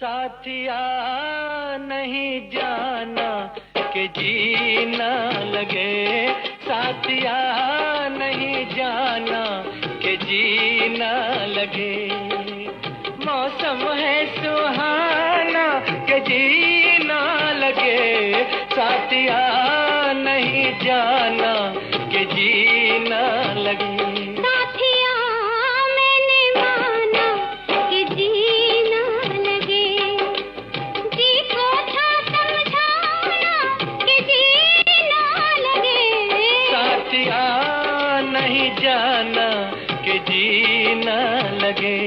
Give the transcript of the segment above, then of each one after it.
साथिया नहीं जाना कि जीना लगे, साथिया नहीं जाना कि जीना लगे। मौसम है सुहाना कि जीना लगे, साथिया नहीं जाना कि जीना लगे। नहीं जाना कि जीना लगे।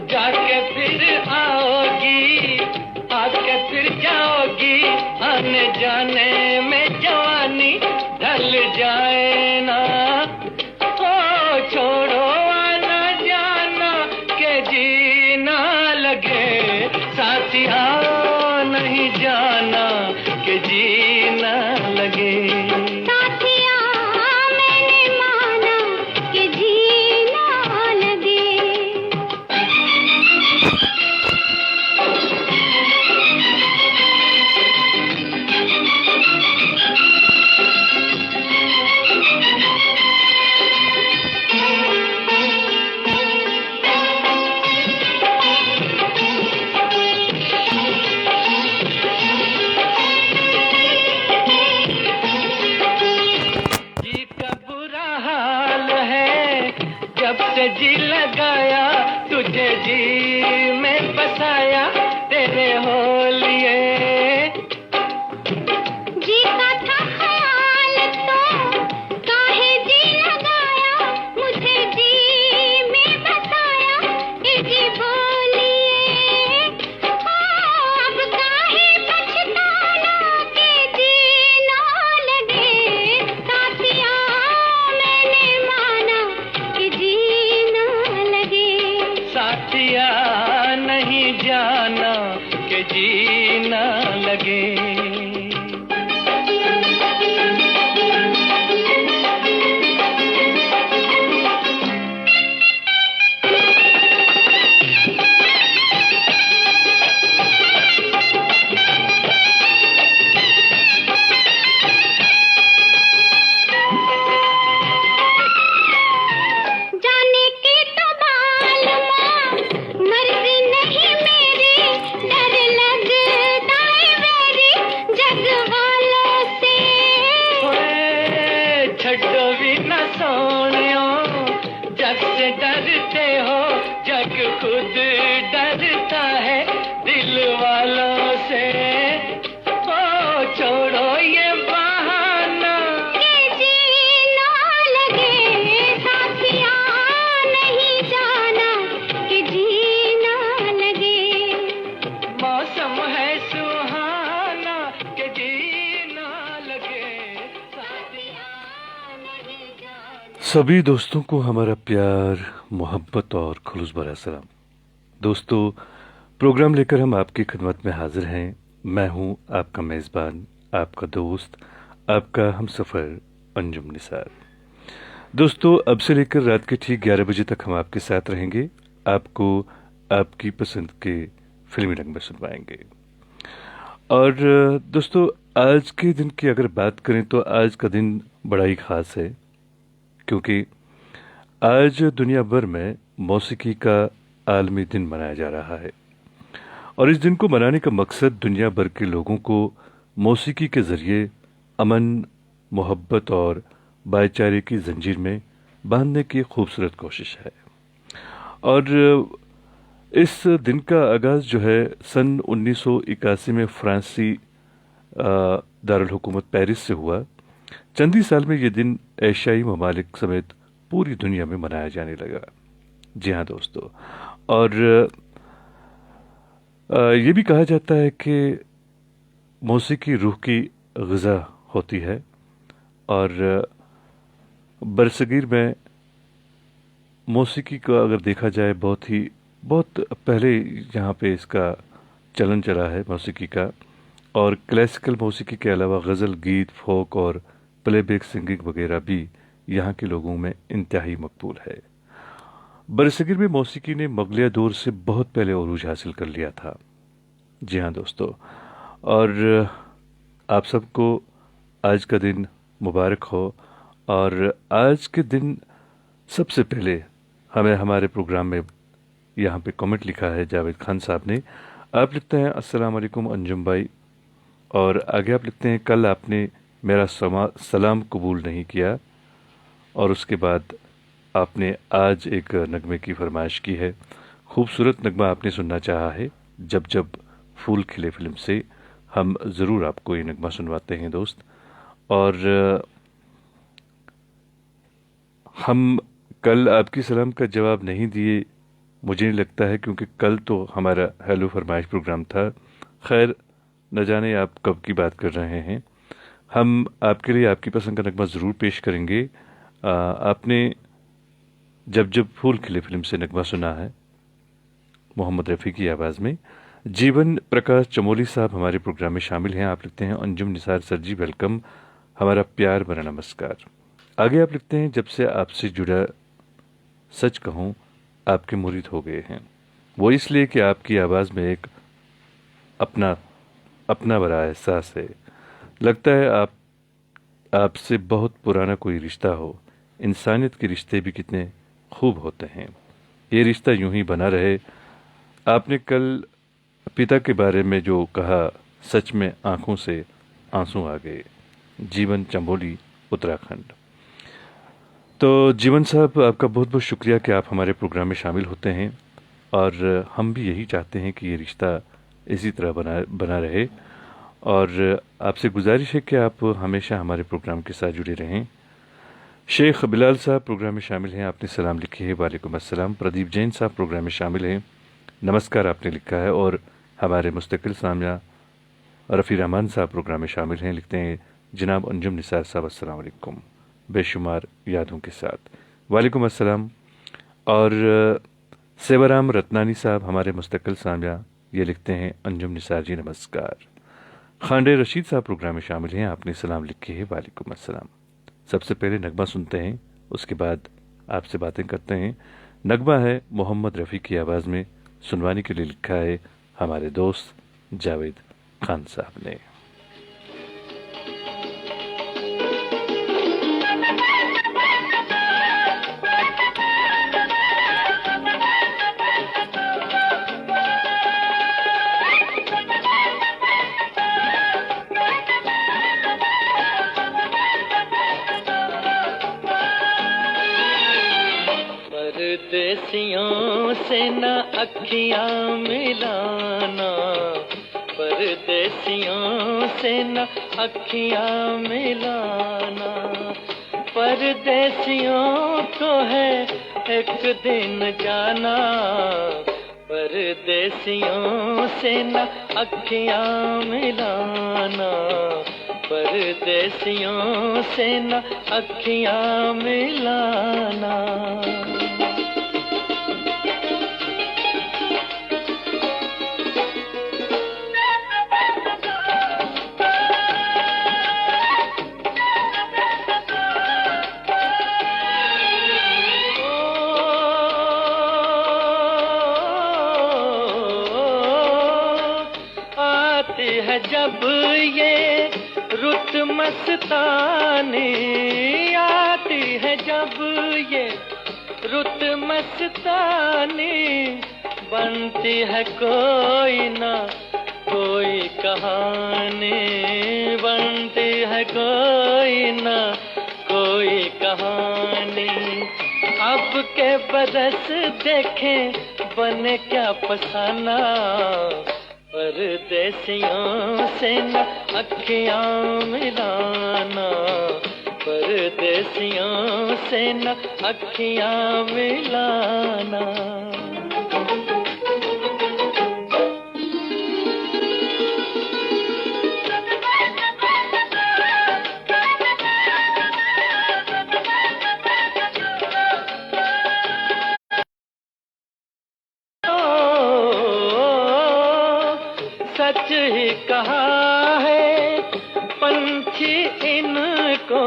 जाके फिर आओगी, आके फिर जाओगी, आने जाने में जवानी ढल जाए ना। ओ छोड़ो आना जाना के जीना लगे, साथिया नहीं जाना के जीना लगे। जब से जी लगाया तुझे जी में बसाया, तेरे हो लिए जी का था ख्याल तो काहे जी लगाया, मुझे जी में बसाया कि जी बोलिए। अब काहे पछताना कि जी ना लगे, साथिया मैंने माना कि जीना लगे। साथिया नहीं जाना कि जीना लगे। छड्डो भी न सोनियो, जग से डरते हो, जग खुद डरता है दिल वालों से। ओ छोड़ो ये बहाना कि जीना लगे, साथिया नहीं जाना कि जीना लगे। मौसम है सुहाना कि जीना लगे, सभी दोस्तों को हमारा प्यार, मोहब्बत और खुलूस भरा सलाम। दोस्तों, प्रोग्राम लेकर हम आपकी खिदमत में हाजिर हैं। मैं हूं आपका मेज़बान, आपका दोस्त, आपका हमसफ़र अंजुम निसार। दोस्तों, अब से लेकर रात के ठीक 11 बजे तक हम आपके साथ रहेंगे, आपको आपकी पसंद के फिल्मी रंग में सुनवाएंगे। और दोस्तों, आज के दिन की अगर बात करें तो आज का दिन बड़ा ही ख़ास है, क्योंकि आज दुनिया भर में मौसीकी का आलमी दिन मनाया जा रहा है। और इस दिन को मनाने का मकसद दुनिया भर के लोगों को मौसीकी के ज़रिए अमन, मोहब्बत और भाईचारे की जंजीर में बांधने की खूबसूरत कोशिश है। और इस दिन का आगाज़ जो है सन 1981 में फ्रांसी दारुल हुकूमत पेरिस से हुआ। चंद ही साल में ये दिन एशियाई ममालिक समेत पूरी दुनिया में मनाया जाने लगा। जी हाँ दोस्तों, और ये भी कहा जाता है कि मौसीकी रूह की ग़िज़ा होती है और बरसगीर में मौसीकी को अगर देखा जाए बहुत पहले यहाँ पे इसका चलन चला है मौसीकी का। और क्लासिकल मौसीकी के अलावा गज़ल, गीत, फोक और प्लेबैक सिंगिंग वगैरह भी यहाँ के लोगों में इंतहाई मकबूल है। बरसगीर में मौसीकी ने मुगलिया दौर से बहुत पहले उरूज हासिल कर लिया था। जी हाँ दोस्तों, और आप सबको आज का दिन मुबारक हो। और आज के दिन सबसे पहले हमें हमारे प्रोग्राम में यहाँ पे कमेंट लिखा है जावेद खान साहब ने। आप लिखते हैं अस्सलाम वालेकुम अंजुम भाई, और आगे आप लिखते हैं कल आपने मेरा सलाम कबूल नहीं किया, और उसके बाद आपने आज एक नगमे की फरमाइश की है। खूबसूरत नगमा आपने सुनना चाहा है, जब जब फूल खिले फिल्म से। हम ज़रूर आपको ये नगमा सुनवाते हैं दोस्त। और हम कल आपकी सलाम का जवाब नहीं दिए, मुझे नहीं लगता है, क्योंकि कल तो हमारा हेलो फरमाइश प्रोग्राम था। खैर, न जाने आप कब की बात कर रहे हैं। हम आपके लिए आपकी पसंद का नगमा ज़रूर पेश करेंगे। आपने जब जब फूल खिले फिल्म से नगमा सुना है मोहम्मद रफ़ी की आवाज़ में। जीवन प्रकाश चमोली साहब हमारे प्रोग्राम में शामिल हैं। आप लिखते हैं अंजुम निसार सर जी वेलकम, हमारा प्यार भरा नमस्कार। आगे आप लिखते हैं जब से आपसे जुड़ा सच कहूँ आपके मुरीद हो गए हैं, वो इसलिए कि आपकी आवाज़ में एक अपना अपना बड़ा एहसास है। लगता है आपसे बहुत पुराना कोई रिश्ता हो। इंसानियत के रिश्ते भी कितने खूब होते हैं, ये रिश्ता यूं ही बना रहे। आपने कल पिता के बारे में जो कहा, सच में आंखों से आंसू आ गए। जीवन, चंबोली, उत्तराखंड। तो जीवन साहब, आपका बहुत बहुत शुक्रिया कि आप हमारे प्रोग्राम में शामिल होते हैं, और हम भी यही चाहते हैं कि ये रिश्ता इसी तरह बना रहे। और आपसे गुजारिश है कि आप हमेशा हमारे प्रोग्राम के साथ जुड़े रहें। शेख बिलाल साहब प्रोग्राम में शामिल हैं, आपने सलाम लिखी है, वालेकुम अस्सलाम। प्रदीप जैन साहब प्रोग्राम में शामिल हैं, नमस्कार आपने लिखा है। और हमारे मुस्तकिल सामया रफ़ी रहमान साहब प्रोग्राम में शामिल हैं, लिखते हैं जनाब अंजुम निसार साहब अस्सलाम वालेकुम, बेशुमार यादों के साथ, वालेकुम अस्सलाम। और सेवाराम रत्नानी साहब हमारे मुस्तकिल सामया, ये लिखते हैं अंजुम निसार जी नमस्कार। खांडे रशीद साहब प्रोग्राम में शामिल हैं, आपने सलाम लिखी है, वालेकुम अस्सलाम। सबसे पहले नगमा सुनते हैं, उसके बाद आपसे बातें करते हैं। नगमा है मोहम्मद रफ़ी की आवाज़ में, सुनवाने के लिए लिखा है हमारे दोस्त जावेद खान साहब ने। परदेसियों से न अखियां मिलाना, परदेसियों से न अखियां मिलाना। परदेसियों को है एक दिन जाना, परदेसियों से न अखियां मिलाना, परदेसियों से न अखियां मिलाना। जब ये रुत मस्तानी आती है, जब ये रुत मस्तानी बनती है कोई ना कोई कहानी, बनती है कोई ना कोई कहानी। अब के बरस देखें बने क्या फसाना, परदेसियों से न अखियां मिलाना, परदेसियों से न अखियां मिलाना। सच ही कहा है, पंछी इनको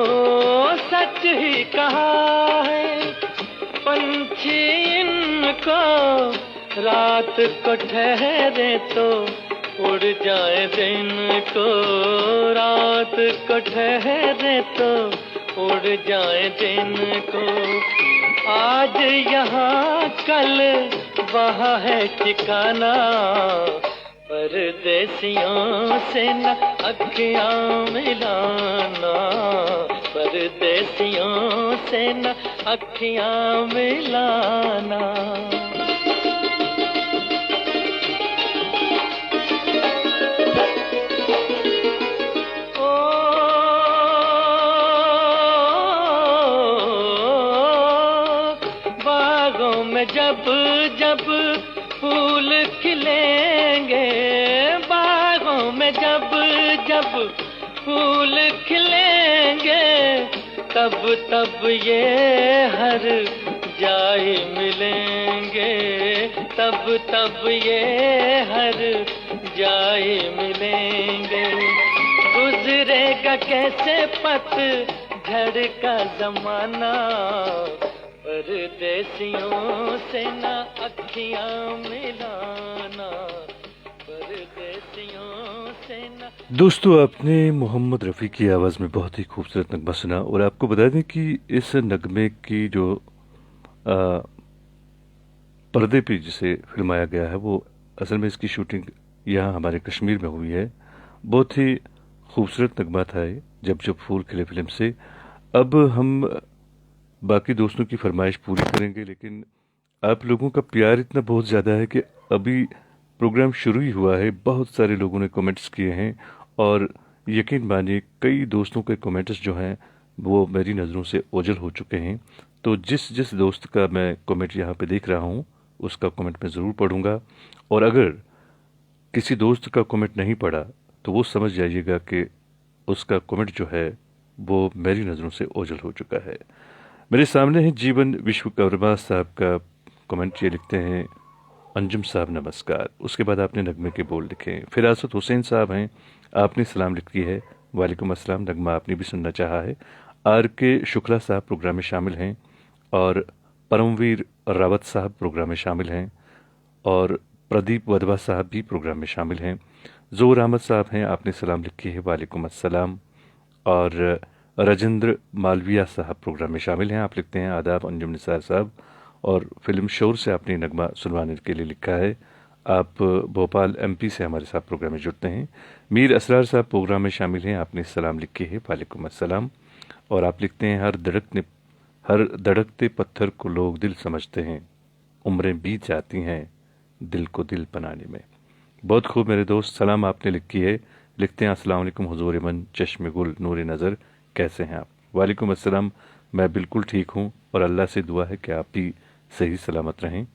सच ही कहा है। पंछी इनको रात को ठहरे तो उड़ जाए दिन को, रात को ठहरे तो उड़ जाए दिन को। आज यहाँ कल वहाँ है ठिकाना, परदेसियों से न अखियाँ मिलाना, परदेसियों से न अखियाँ मिलाना। जब जब फूल खिलेंगे, बागों में जब जब फूल खिलेंगे, तब तब ये हर जाए मिलेंगे, तब तब ये हर जाए मिलेंगे। गुजरेगा कैसे पतझड़ का जमाना, परदेसियों से ना अखियाँ मिलाना, परदेसियों से ना। दोस्तों, आपने मोहम्मद रफ़ी की आवाज़ में बहुत ही खूबसूरत नगमा सुना। और आपको बता दें कि इस नगमे की जो पर्दे पे जिसे फिल्माया गया है, वो असल में इसकी शूटिंग यहाँ हमारे कश्मीर में हुई है। बहुत ही खूबसूरत नगमा था ये, जब जब फूल खिले फिल्म से। अब हम बाकी दोस्तों की फरमाइश पूरी करेंगे, लेकिन आप लोगों का प्यार इतना बहुत ज़्यादा है कि अभी प्रोग्राम शुरू ही हुआ है, बहुत सारे लोगों ने कमेंट्स किए हैं। और यकीन मानिए, कई दोस्तों के कमेंट्स जो हैं वो मेरी नज़रों से ओझल हो चुके हैं। तो जिस जिस दोस्त का मैं कमेंट यहाँ पे देख रहा हूँ, उसका कमेंट मैं ज़रूर पढ़ूँगा। और अगर किसी दोस्त का कमेंट नहीं पढ़ा तो वो समझ जाइएगा कि उसका कमेंट जो है वो मेरी नज़रों से ओझल हो चुका है। मेरे सामने है जीवन विश्वकर्मा साहब का कमेंट। ये लिखते हैं, अंजुम साहब नमस्कार। उसके बाद आपने नगमे के बोल लिखे। फिरासत हुसैन साहब हैं, आपने सलाम लिखी है, वालेकुम अस्सलाम। नगमा आपने भी सुनना चाहा है। आर के शुक्ला साहब प्रोग्राम में शामिल हैं, और परमवीर रावत साहब प्रोग्राम में शामिल हैं, और प्रदीप वधवा साहब भी प्रोग्राम में शामिल हैं। जोर अहमद साहब हैं, आपने सलाम लिखी है, वालेकुम अस्सलाम। और राजेंद्र मालविया साहब प्रोग्राम में शामिल हैं, आप लिखते हैं, आदाब अंजुम निसार साहब। और फिल्म शोर से आपने नगमा सुनवाने के लिए लिखा है। आप भोपाल एमपी से हमारे साथ प्रोग्राम में जुड़ते हैं। मीर असरार साहब प्रोग्राम में शामिल हैं, आपने सलाम लिखी है, वालेकुम अस्सलाम। और आप लिखते हैं, हर धड़कते पत्थर को लोग दिल समझते हैं, उम्रें बीत जाती हैं दिल को दिल बनाने में। बहुत खूब मेरे दोस्त, सलाम आपने लिखी है। लिखते हैं, अस्सलाम वालेकुम हुजूर मन चश्मे गुल नूर नज़र, कैसे हैं आप? वालेकुम अस्सलाम, मैं बिल्कुल ठीक हूँ, और अल्लाह से दुआ है कि आप भी सही सलामत रहें।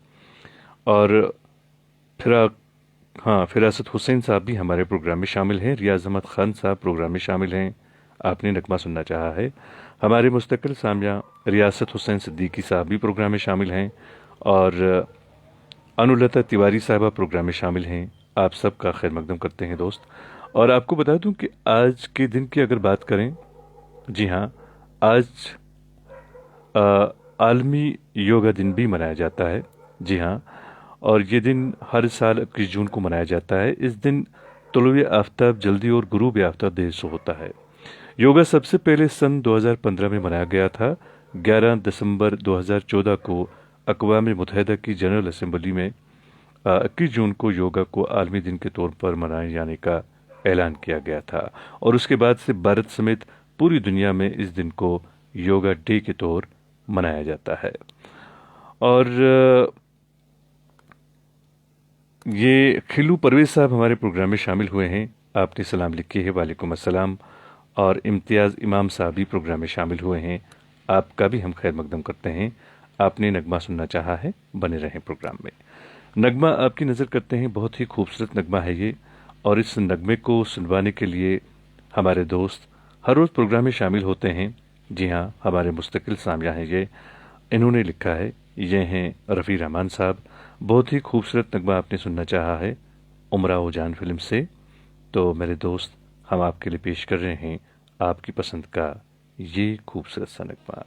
और फिरासत हुसैन साहब भी हमारे प्रोग्राम में शामिल हैं। रियाज अहमद खान साहब प्रोग्राम में शामिल हैं, आपने नगमा सुनना चाहा है। हमारे मुस्तकिल सामिया रियासत हुसैन सिद्दीकी साहब भी प्रोग्राम में शामिल हैं, और अनुलता तिवारी साहबा प्रोग्राम में शामिल हैं। आप सब का खैर मकदम करते हैं दोस्त। और आपको बता दूं कि आज के दिन की अगर बात करें, जी हाँ, आज आलमी योगा दिन भी मनाया जाता है। जी हाँ, और ये दिन हर साल 21 जून को मनाया जाता है। इस दिन तुलुए आफ्ताब जल्दी और गुरूब आफ्ताब देर से होता है। योगा सबसे पहले सन 2015 में मनाया गया था। 11 दिसंबर 2014 को अक़वाम मुत्तहिदा की जनरल असेंबली में 21 जून को योगा को आलमी दिन के तौर पर मनाए जाने का ऐलान किया गया था, और उसके बाद से भारत समेत पूरी दुनिया में इस दिन को योगा डे के तौर मनाया जाता है। और ये खिलू परवेज साहब हमारे प्रोग्राम में शामिल हुए हैं, आपने सलाम लिखी है, वालेकुम अस्सलाम। और इम्तियाज़ इमाम साहब भी प्रोग्राम में शामिल हुए हैं, आपका भी हम खैर मकदम करते हैं। आपने नगमा सुनना चाहा है, बने रहें प्रोग्राम में। नगमा आपकी नज़र करते हैं, बहुत ही खूबसूरत नगमा है ये, और इस नगमे को सुनवाने के लिए हमारे दोस्त हर रोज़ प्रोग्राम में शामिल होते हैं। जी हाँ, हमारे मुस्तकिल सामिया हैं ये। इन्होंने लिखा है, ये हैं रफ़ी रहमान साहब। बहुत ही खूबसूरत नगमा आपने सुनना चाहा है, उमराओ जान फिल्म से। तो मेरे दोस्त, हम आपके लिए पेश कर रहे हैं आपकी पसंद का ये खूबसूरत सा नगमा।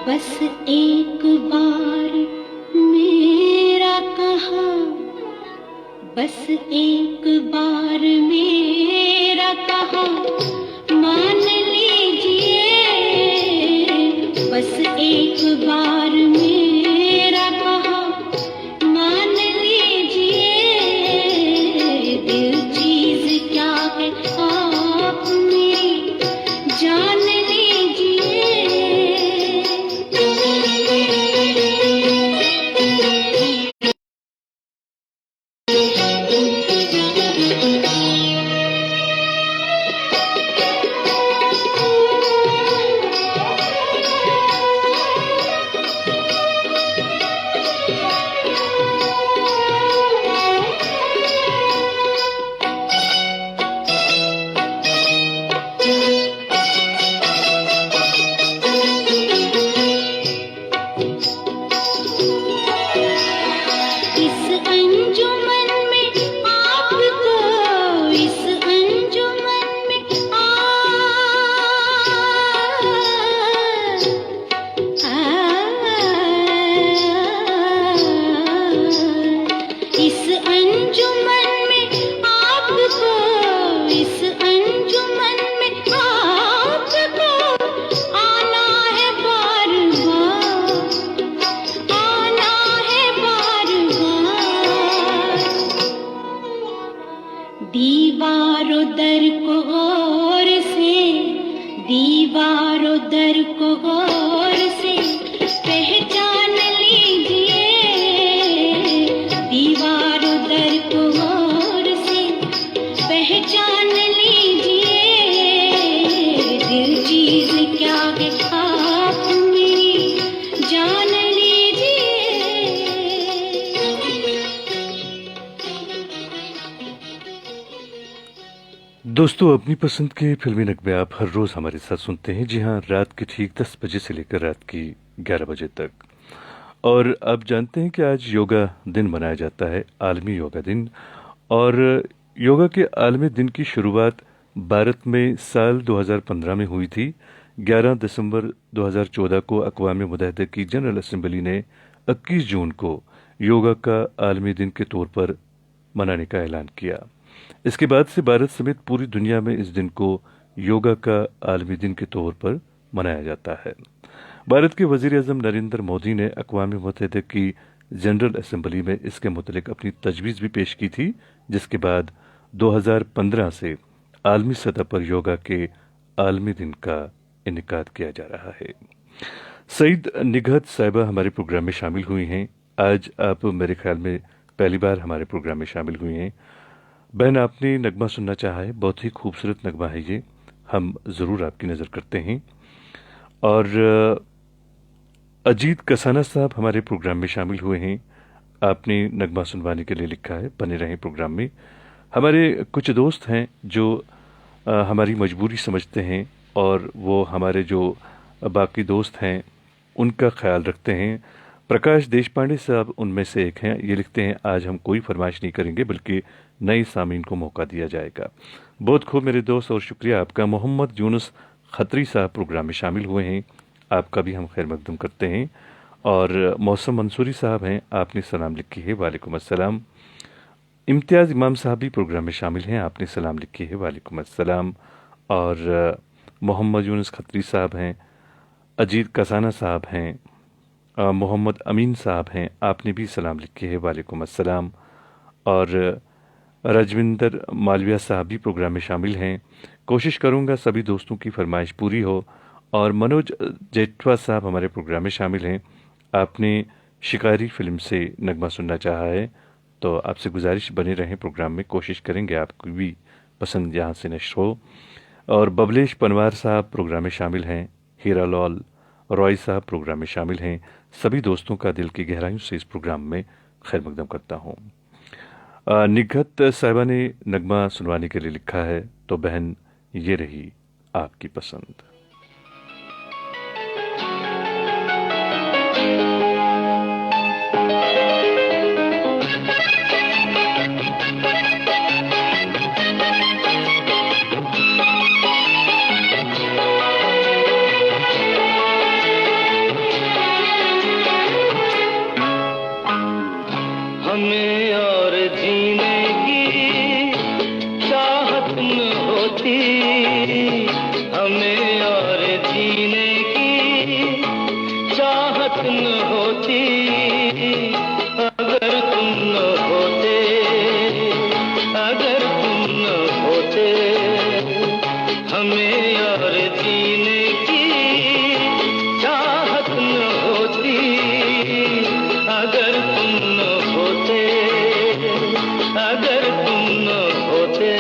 बस एक बार मेरा कहा, बस एक बार मेरा कहा मान लीजिए, बस एक बार मेरा कहा मान लीजिए। दिल चीज क्या है आप मेरी जान दीवारों दर को गौर से, दीवारों दर को गौर से पहचान लीजिए, दीवारों दर को गौर से पहचान लीजिए। दिल चीज क्या है आप मेरी जान दोस्तों, अपनी पसंद के फिल्मी नगमे आप हर रोज हमारे साथ सुनते हैं। जी हाँ, रात के ठीक 10 बजे से लेकर रात की 11 बजे तक। और आप जानते हैं कि आज योगा दिन मनाया जाता है, आलमी योगा दिन। और योगा के आलमी दिन की शुरुआत भारत में साल 2015 में हुई थी। 11 दिसंबर 2014 को अक़वाम मुत्तहिदा की जनरल असेंबली ने 21 जून को योगा का आलमी दिन के तौर पर मनाने का ऐलान किया। इसके बाद से भारत समेत पूरी दुनिया में इस दिन को योगा का आलमी दिन के तौर पर मनाया जाता है। भारत के वजीर आज़म नरेंद्र मोदी ने अक़वाम मुत्तहिदा की जनरल असेंबली में इसके मुतल्लिक अपनी तजवीज़ भी पेश की थी, जिसके बाद 2015 से आलमी सतह पर योगा के आलमी दिन का इनेकाद किया जा रहा है। सईद निगहत साहिबा हमारे प्रोग्राम में शामिल हुई हैं। आज आप मेरे ख्याल में पहली बार हमारे प्रोग्राम में शामिल हुई हैं। बहन, आपने नगमा सुनना चाहा है, बहुत ही खूबसूरत नगमा है ये, हम ज़रूर आपकी नज़र करते हैं। और अजीत कसाना साहब हमारे प्रोग्राम में शामिल हुए हैं। आपने नगमा सुनवाने के लिए लिखा है, बने रहें प्रोग्राम में। हमारे कुछ दोस्त हैं जो हमारी मजबूरी समझते हैं और वो हमारे जो बाकी दोस्त हैं उनका ख्याल रखते हैं। प्रकाश देशपांडे साहब उनमें से एक हैं। ये लिखते हैं, आज हम कोई फरमाइश नहीं करेंगे बल्कि नए सामीन को मौका दिया जाएगा। बहुत खूब मेरे दोस्त, और शुक्रिया आपका। मोहम्मद यूनुस खत्री साहब प्रोग्राम में शामिल हुए हैं, आपका भी हम खैर मकदम करते हैं। और मौसम मंसूरी साहब हैं, आपने सलाम लिखी है, वालेकुम अस्सलाम। इम्तियाज़ इमाम साहब भी प्रोग्राम में शामिल हैं, आपने सलाम लिखी है, वालेकुम अस्सलाम। और मोहम्मद यूनुस खत्री साहब हैं, अजीत कसाना साहब हैं, मोहम्मद अमीन साहब हैं, आपने भी सलाम लिखी है, वालेकुम अस्सलाम। और राजविंदर मालविया साहब भी प्रोग्राम में शामिल हैं। कोशिश करूंगा सभी दोस्तों की फरमाइश पूरी हो। और मनोज जेठवा साहब हमारे प्रोग्राम में शामिल हैं। आपने शिकारी फिल्म से नगमा सुनना चाहा है, तो आपसे गुजारिश बने रहें प्रोग्राम में, कोशिश करेंगे आपकी भी पसंद यहाँ से नश्र हो। और बबलेश पनवार साहब प्रोग्राम में शामिल हैं। हीरा लाल रॉय साहब प्रोग्राम में शामिल हैं। सभी दोस्तों का दिल की गहराइयों से इस प्रोग्राम में खैर मकदम करता हूँ। निगहत साहिबा ने नगमा सुनवाने के लिए लिखा है, तो बहन ये रही आपकी पसंद। हमें और जीने की चाहत न होती, हमें और जीने की चाहत न होती, अगर तुम न होते, अगर तुम न होते। हमें और जीने की चाहत न होती, अगर तुम न होते, अगर तुम न होते।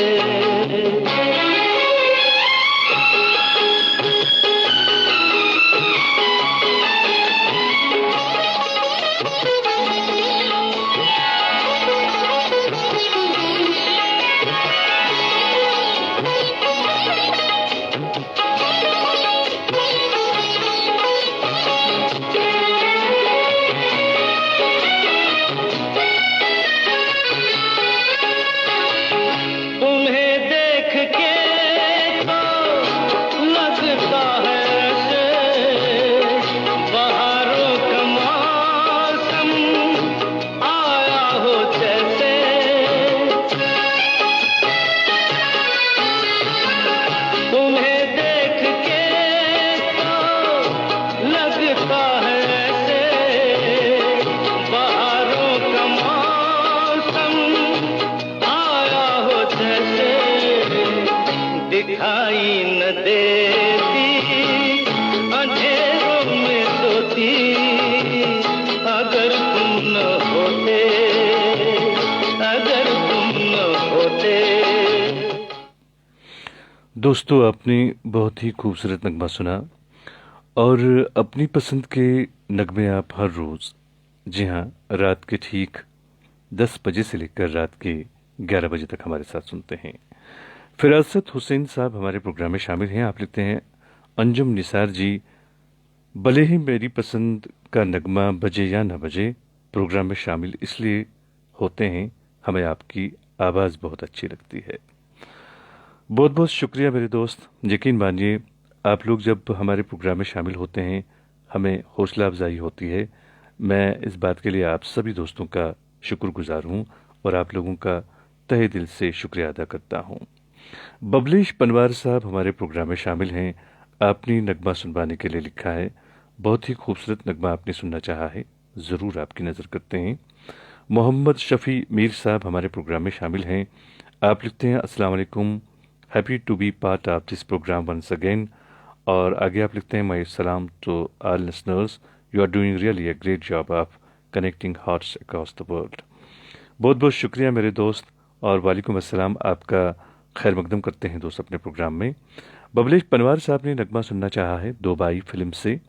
तुम्हें देख के तो लगता है ऐसे बहारों का मौसम आया हो जैसे। तुम्हें देख के तो लगता है ऐसे बहारों का मौसम आया हो जैसे। दिखाई न देती अंधेरों में सोती, अगर तुम न होते, अगर तुम न होते। दोस्तों, आपने बहुत ही खूबसूरत नगमा सुना। और अपनी पसंद के नगमे आप हर रोज़, जी हाँ, रात के ठीक 10 बजे से लेकर रात के 11 बजे तक हमारे साथ सुनते हैं। फिरासत हुसैन साहब हमारे प्रोग्राम में शामिल हैं। आप लिखते हैं, अंजुम निसार जी, भले ही मेरी पसंद का नगमा बजे या न बजे, प्रोग्राम में शामिल इसलिए होते हैं, हमें आपकी आवाज़ बहुत अच्छी लगती है। बहुत बहुत शुक्रिया मेरे दोस्त। यकीन मानिए, आप लोग जब हमारे प्रोग्राम में शामिल होते हैं, हमें हौसला अफजाई होती है। मैं इस बात के लिए आप सभी दोस्तों का शुक्रगुजार हूँ और आप लोगों का तहे दिल से शुक्रिया अदा करता हूँ। बबलेश पनवार साहब हमारे प्रोग्राम में शामिल हैं। आपने नगमा सुनवाने के लिए लिखा है। बहुत ही खूबसूरत नगमा आपने सुनना चाहा है, ज़रूर आपकी नज़र करते हैं। मोहम्मद शफ़ी मीर साहब हमारे प्रोग्राम में शामिल हैं। आप लिखते हैं, अस्सलाम वालेकुम, happy to be part of this programme once again. और आगे आप लिखते हैं, माय सलाम to all listeners, you are doing really a great job of connecting hearts across the world. बहुत बहुत शुक्रिया मेरे दोस्त, और वालेकुम अस्सलाम, आपका खैर मकदम करते हैं दोस्त अपने प्रोग्राम में। बबलेश पनवार साहब ने नगमा सुनना चाहा है दो बाई फिल्म से,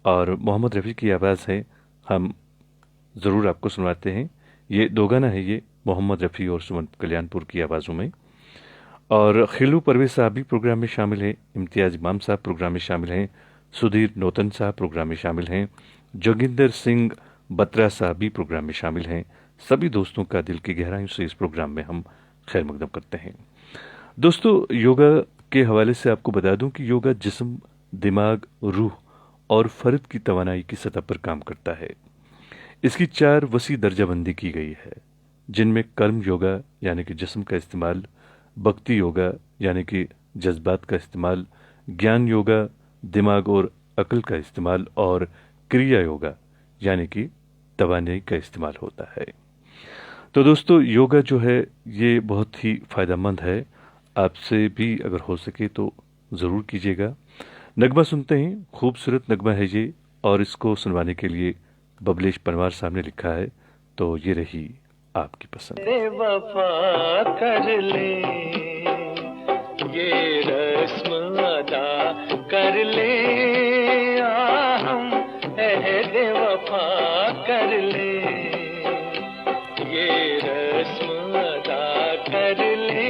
और मोहम्मद रफ़ी की आवाज़ है, हम ज़रूर आपको सुनवाते हैं। ये दो गाना है, ये मोहम्मद रफ़ी और सुमन कल्याणपुर की आवाज़ों में। और खिलू परवेज साहब भी प्रोग्राम में शामिल हैं। इम्तियाज़ इमाम साहब प्रोग्राम में शामिल हैं। सुधीर नौतन साहब प्रोग्राम में शामिल हैं। जोगिंदर सिंह बत्रा साहब भी प्रोग्राम में शामिल हैं। सभी दोस्तों का दिल की गहराइयों से इस प्रोग्राम में हम खैर मकदम करते हैं। दोस्तों, योगा के हवाले से आपको बता दूं कि योगा जिस्म, दिमाग, रूह और फ़र्द की तवानाई की सतह पर काम करता है। इसकी 4 वसी दर्जाबंदी की गई है, जिनमें कर्म योगा यानी कि जिस्म का इस्तेमाल, भक्ति योगा यानी कि जज्बात का इस्तेमाल, ज्ञान योगा दिमाग और अक्ल का इस्तेमाल, और क्रिया योगा यानी कि तवानाई का इस्तेमाल होता है। तो दोस्तों, योगा जो है ये बहुत ही फायदेमंद है। आपसे भी अगर हो सके तो ज़रूर कीजिएगा। नगमा सुनते हैं, खूबसूरत नगमा है ये, और इसको सुनवाने के लिए बबलेश परमार साहब ने लिखा है। तो ये रही आपकी पसंद। वफा कर ले, ये रस्म अदा कर ले, हम अहद वफा कर ले, ये रस्म अदा कर ले।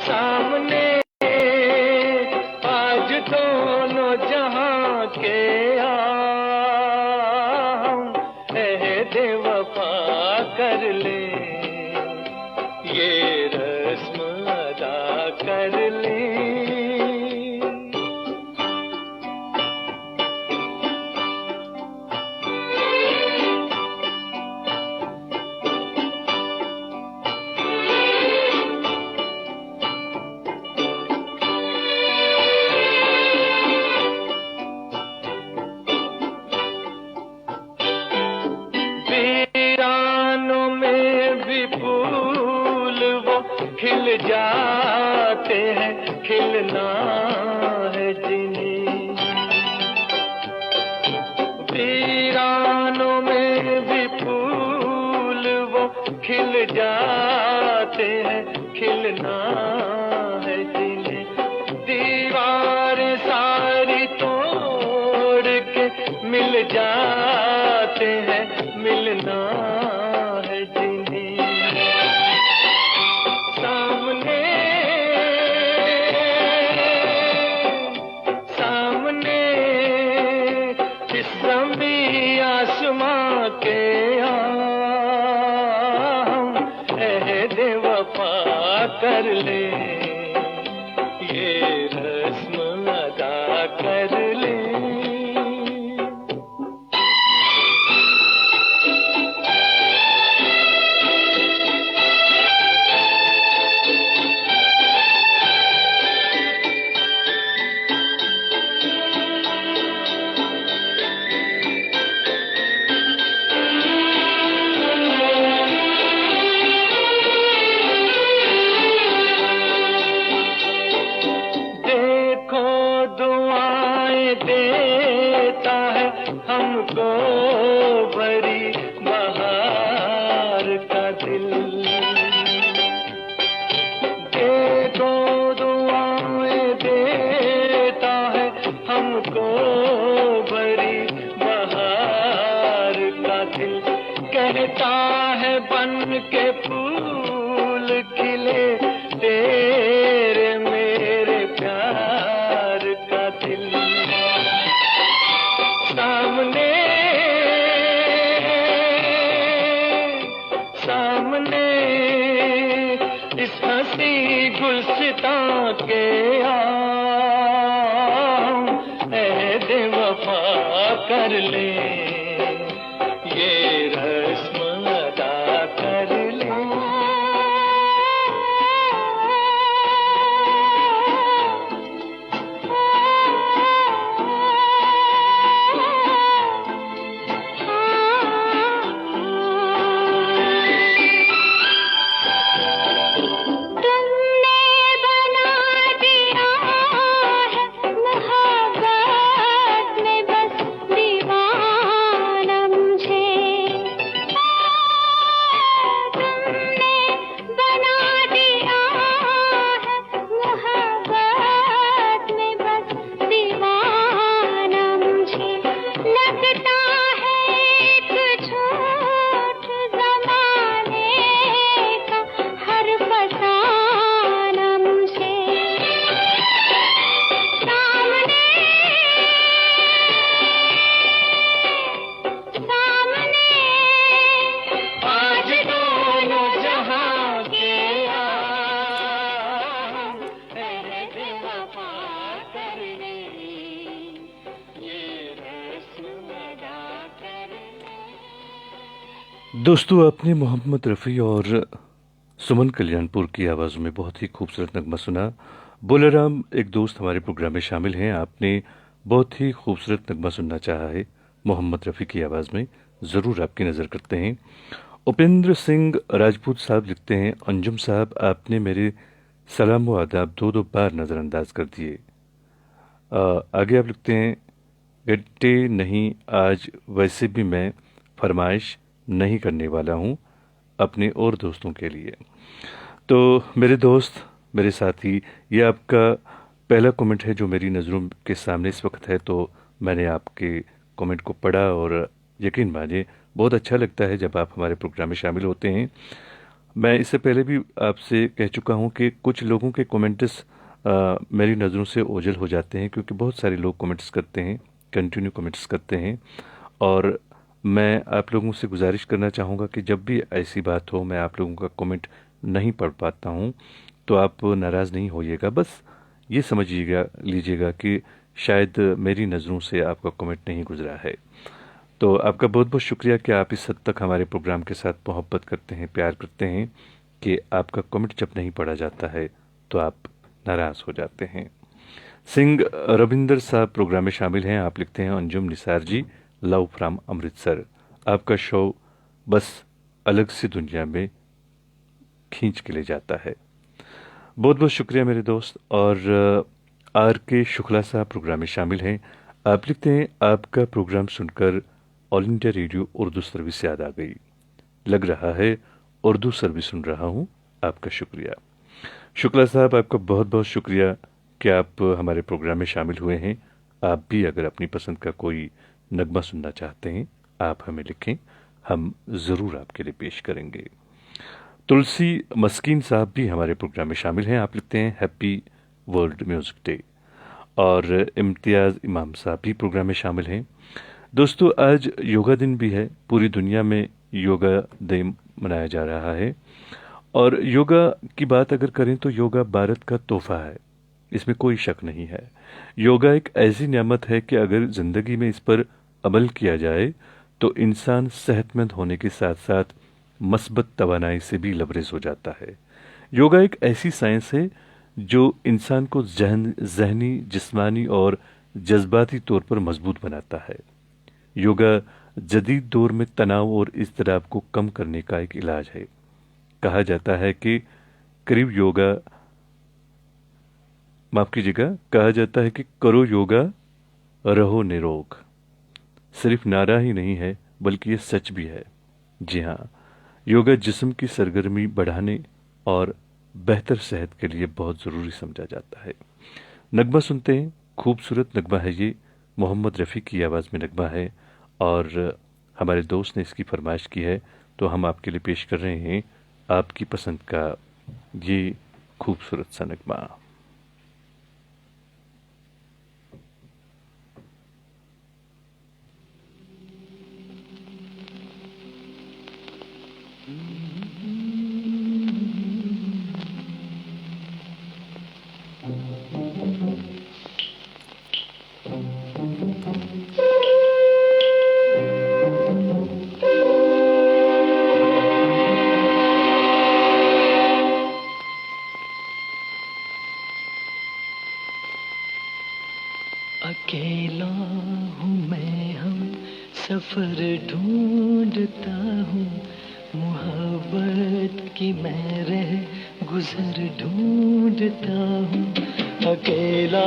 सामने आज दोनों जहां के हम अहद वफा कर ले, ये रस्म अदा कर ले। वीरानों में भी फूल वो खिल जाते हैं, खिलना है जिन्हें। वीरानों में भी फूल वो खिल जाते हैं, खिलना है जिन्हें। दीवार सारी तोड़ के मिल जाते हैं, मिलना है जिन्हें। सामने सामने इस ज़मीं आसमां के हम अहद वफा कर ले, ये रस्म अदा कर ले। देखो दुआएं देता है हमको भरी बहार का दिल। देखो दुआएं देता है हमको भरी बहार का दिल। कहता है बन के फूल खिले तेरे मेरे प्यार का दिल। सामने सामने इस हंसी गुलसितां के अहद वफा कर ले, ये रस्म अदा कर ले। दोस्तों, आपने मोहम्मद रफ़ी और सुमन कल्याणपुर की आवाज़ों में बहुत ही खूबसूरत नगमा सुना। बोलाराम एक दोस्त हमारे प्रोग्राम में शामिल हैं। आपने बहुत ही खूबसूरत नगमा सुनना चाहा है मोहम्मद रफ़ी की आवाज़ में, ज़रूर आपकी नज़र करते हैं। उपेंद्र सिंह राजपूत साहब लिखते हैं, अंजुम साहब आपने मेरे सलाम व आदाब दो दो बार नज़रअंदाज कर दिए। आगे आप लिखते हैं, गट्टे नहीं आज, वैसे भी मैं फरमाइश नहीं करने वाला हूँ अपने और दोस्तों के लिए। तो मेरे दोस्त, मेरे साथी, ये आपका पहला कमेंट है जो मेरी नज़रों के सामने इस वक्त है। तो मैंने आपके कमेंट को पढ़ा और यकीन मानिए बहुत अच्छा लगता है जब आप हमारे प्रोग्राम में शामिल होते हैं। मैं इससे पहले भी आपसे कह चुका हूं कि कुछ लोगों के कमेंट्स मेरी नज़रों से ओझल हो जाते हैं, क्योंकि बहुत सारे लोग कमेंट्स करते हैं, कंटिन्यू कमेंट्स करते हैं। और मैं आप लोगों से गुजारिश करना चाहूँगा कि जब भी ऐसी बात हो, मैं आप लोगों का कमेंट नहीं पढ़ पाता हूँ तो आप नाराज़ नहीं होइएगा। बस ये समझिएगा लीजिएगा कि शायद मेरी नज़रों से आपका कमेंट नहीं गुजरा है। तो आपका बहुत बहुत शुक्रिया कि आप इस हद तक हमारे प्रोग्राम के साथ मोहब्बत करते हैं, प्यार करते हैं, कि आपका कमेंट जब नहीं पढ़ा जाता है तो आप नाराज़ हो जाते हैं। सिंह रविंदर साहब प्रोग्राम में शामिल हैं। आप लिखते हैं, अंजुम निसार जी, लव फ्रॉम अमृतसर, आपका शो बस अलग सी दुनिया में खींच के ले जाता है। बहुत बहुत शुक्रिया मेरे दोस्त। और आर के शुक्ला साहब प्रोग्राम में शामिल हैं। आप लिखते हैं, आपका प्रोग्राम सुनकर all India radio Urdu service याद आ गई, लग रहा है उर्दू सर्विस सुन रहा हूँ। आपका शुक्रिया शुक्ला साहब, आपका बहुत बहुत शुक्रिया कि आप हमारे प्रोग्राम में शामिल हुए हैं। आप भी अगर अपनी पसंद का कोई नगमा सुनना चाहते हैं, आप हमें लिखें, हम ज़रूर आपके लिए पेश करेंगे। तुलसी मस्कीन साहब भी हमारे प्रोग्राम में शामिल हैं। आप लिखते हैं, हैप्पी वर्ल्ड म्यूज़िक डे। और इम्तियाज़ इमाम साहब भी प्रोग्राम में शामिल हैं। दोस्तों, आज योगा दिन भी है, पूरी दुनिया में योगा दिन मनाया जा रहा है। और योगा की बात अगर करें तो योगा भारत का तोहफा है, इसमें कोई शक नहीं है। योगा एक ऐसी नेमत है कि अगर ज़िंदगी में इस पर अमल किया जाए तो इंसान सेहतमंद होने के साथ साथ मस्बत तवानाई से भी लबरेज हो जाता है। योगा एक ऐसी साइंस है जो इंसान को जहनी, जिस्मानी और जज्बाती तौर पर मजबूत बनाता है। योगा जदीद दौर में तनाव और इज़्तिराब को कम करने का एक इलाज है। कहा जाता है कि कहा जाता है कि करो योगा रहो निरोग। सिर्फ नारा ही नहीं है बल्कि ये सच भी है। जी हाँ, योगा जिस्म की सरगर्मी बढ़ाने और बेहतर सेहत के लिए बहुत ज़रूरी समझा जाता है। नगमा सुनते हैं, खूबसूरत नगमा है ये, मोहम्मद रफ़ी की आवाज़ में नगमा है और हमारे दोस्त ने इसकी फरमाइश की है, तो हम आपके लिए पेश कर रहे हैं आपकी पसंद का ये खूबसूरत सा नगमा। अकेला हूँ मैं, हम सफर ढूंढता हूँ, मोहब्बत की मैं रह गुजर ढूंढता हूँ। अकेला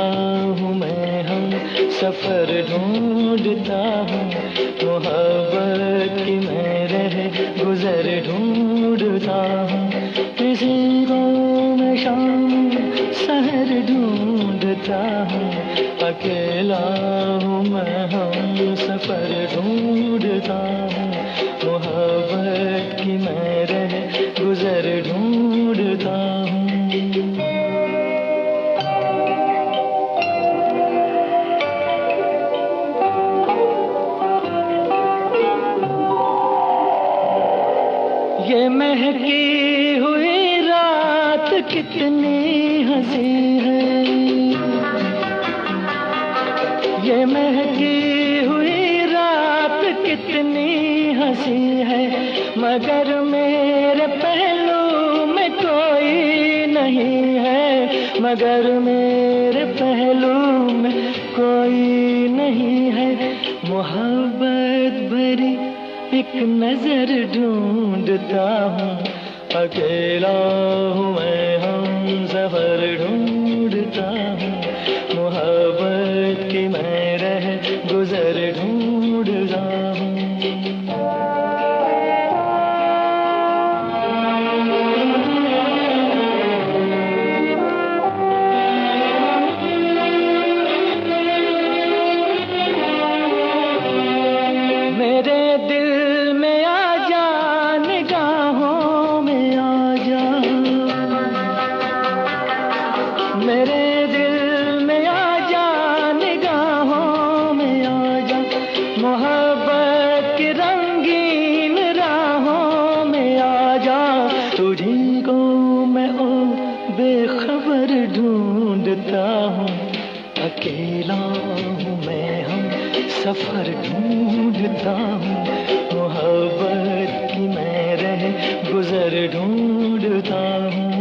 हूँ मैं, हम सफर ढूंढता हूँ, मोहब्बत की मैं रह गुजर ढूंढता हूँ। किसी को मैं शाम सहर ढूंढता हूँ। अकेला हूँ मैं, हम सफर ढूंढता हूँ, मोहब्बत की मैं रह गुजर ढूंढता हूँ। ये महकी हुई रात कितनी हंसी है, ये महकी हुई रात कितनी हंसी है, मगर मेरे पहलू में कोई नहीं है, मगर मेरे पहलू में कोई नहीं है। मोहब्बत भरी एक नजर ढूंढता हूँ, अकेला हूँ मैं, हम सफर ढूंढता हूँ, मोहब्बत की मैं रह गुजर ढूंढता हूँ। मेरे दिल में आ जा, निगाहों में आ जा, मेरे दिल में आ जा, निगाहों में आ जा, मोहब्बत की रंगीन राहों में आ जा, तुझी को मैं ओ बेखबर ढूंढता हूँ, अकेला हूँ मैं, हम सफर ढूंढता हूँ, मोहब्बत की मैं रह गुजर ढूंढता हूँ।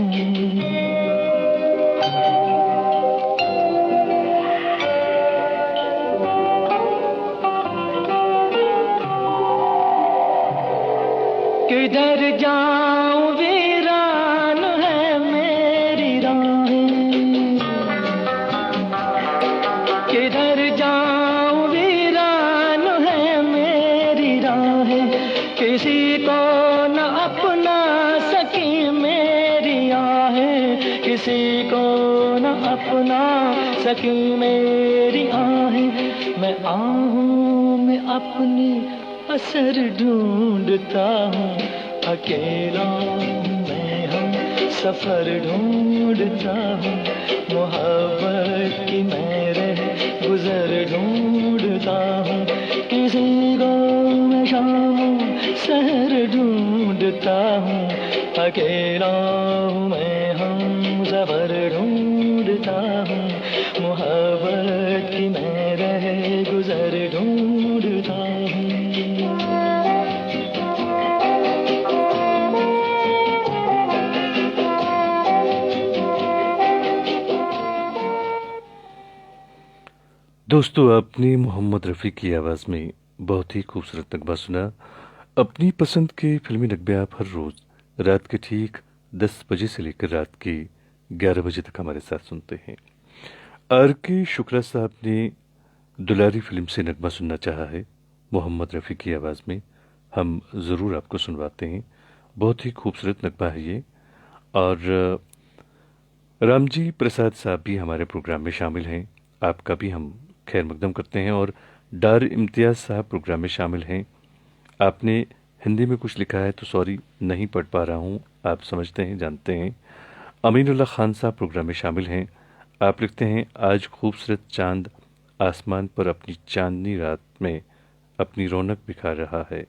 किधर जाऊं वीरान है मेरी राहें, किधर जाऊं वीरान है मेरी राहें, किसी को न अपना सकी मेरी आहें, किसी को न अपना सकी मेरी आहें, मैं आहूं में अपनी असर ढूंढता हूँ, अकेला हूँ मैं, हम सफर ढूंढता हूँ, मोहब्बत की मैं रह गुजर ढूंढता हूँ, किसी को मैं शामों शहर ढूंढता हूँ, अकेला हूँ मैं, हम सफर ढूंढता हूँ, मोहब्बत की मैं रह गुजर ढूंढता हूँ। दोस्तों, आपने मोहम्मद रफ़ी की आवाज़ में बहुत ही खूबसूरत नगमा सुना। अपनी पसंद के फिल्मी नगमे आप हर रोज़ रात के ठीक 10 बजे से लेकर रात के 11 बजे तक हमारे साथ सुनते हैं। आर के शुक्ला साहब ने दुलारी फिल्म से नगमा सुनना चाहा है, मोहम्मद रफ़ी की आवाज़ में हम ज़रूर आपको सुनवाते हैं। बहुत ही खूबसूरत नगमा है ये। और रामजी प्रसाद साहब भी हमारे प्रोग्राम में शामिल हैं, आपका भी हम खैर मकदम करते हैं। और डार इम्तियाज़ साहब प्रोग्राम में शामिल हैं। आपने हिंदी में कुछ लिखा है तो सॉरी नहीं पढ़ पा रहा हूँ, आप समझते हैं, जानते हैं। अमीनुल्लाह खान साहब प्रोग्राम में शामिल हैं। आप लिखते हैं, आज खूबसूरत चांद आसमान पर अपनी चांदनी रात में अपनी रौनक बिखार रहा है,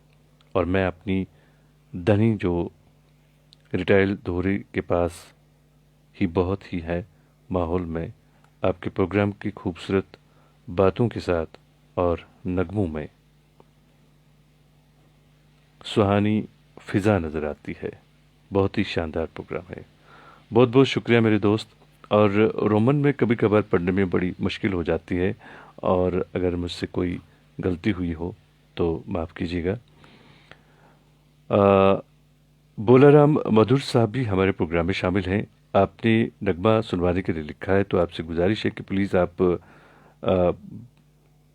और मैं अपनी धनी जो रिटाइल धोरी के पास ही बहुत ही है माहौल में आपके प्रोग्राम की खूबसूरत बातों के साथ और नगमों में सुहानी फिज़ा नज़र आती है। बहुत ही शानदार प्रोग्राम है। बहुत बहुत शुक्रिया मेरे दोस्त। और रोमन में कभी कभार पढ़ने में बड़ी मुश्किल हो जाती है, और अगर मुझसे कोई गलती हुई हो तो माफ़ कीजिएगा। बोलाराम मधुर साहब भी हमारे प्रोग्राम में शामिल हैं। आपने नगमा सुनवाने के लिए लिखा है, तो आपसे गुजारिश है कि प्लीज़ आप